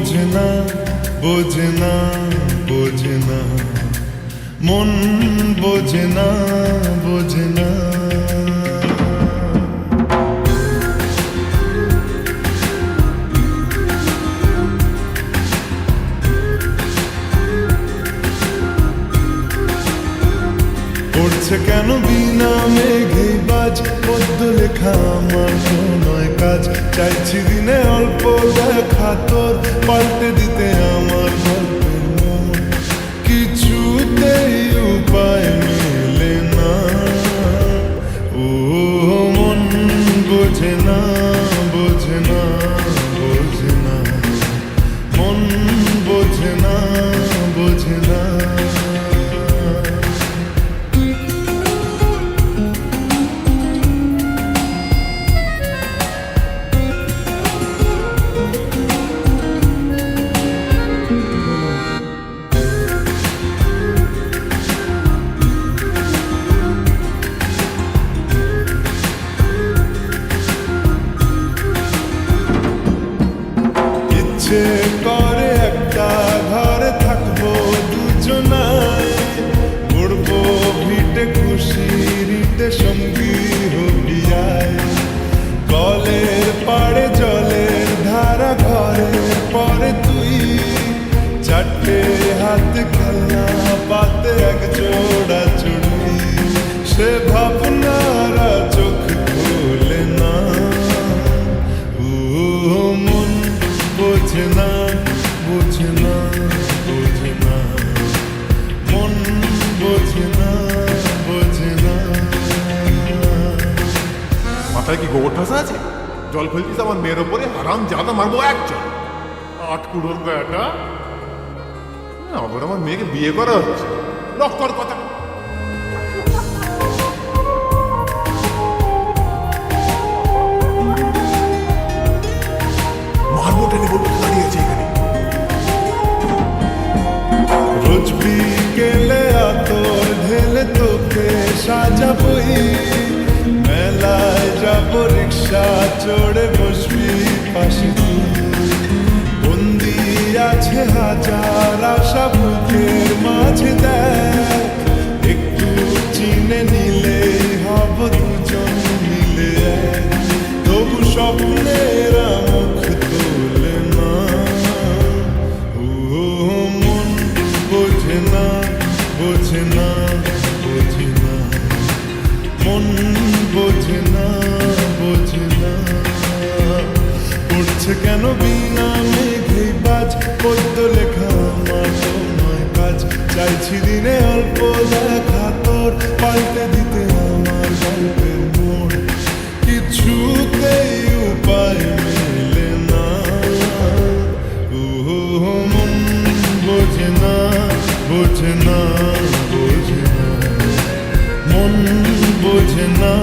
বোঝে না বোঝে না বোঝে না মন বোঝে না বোঝে না পড়ছে কেন বিনা মেঘে বাজ পদ্ম লেখা আমার নয় কাজ চাইছি দিনে অল্প দেখা তোর পাল্টে দিতে আমার গল্পের মন কিছুতেই উপায় মেলে না ও মন বোঝে না বোঝে না বোঝে না মন বোঝে না বোঝে না ইচ্ছে করে একটা ঘরে থাকবো দুজনায় উড়বো ভিটে খুশিতে সঙ্গী হবিয়ায় কলের পাড়ে জলের ধারা ঘরের পরে তুই চারটে হাত খেলনা পাতে এক জোড়া চুড়ি সে ভাবনারা চোখ খুলে না ও মন বোঝে না বোঝে না বোঝে না মন বোঝে না বোঝে না মাথায় কি গোবর ঠাসা আছে? জল ফেলছিস আমার মেয়ের ওপরে, হারাম জাদা মারবো একজন। আট কুড়োর বেটা, আবার আমার মেয়েকে বিয়ে করা হচ্ছে। লক্কর কথা। মারবো টেনে বলতে দাঁড়িয়েছে এখানে। রোজ বিকেলে আতর ঢেলে তোকে সাজাবই, মেলায় যাবো রিক্সা চড়ে বসবি পাশে তুই। বন্দি আছে হাজার আশা বুকের মাঝে দেখ, একটু চিনে নিলেই হব দুজন মিলে এক। তবু স্বপ্নের মুখ তোলে না ও মন বোঝে না বোঝে না বোঝে না মন বোঝে না বোঝে না পড়ছে কেন বিনা মেঘে বাজ পদ্ম লেখা আমার নয় কাজ চাইছি দিনে অল্প দেখা তোর পাল্টে দিতে আমার গল্পের মোড় কিছুতেই উপায় মেলে না ও মন বোঝে না বোঝে না বোঝে না মন বোঝে না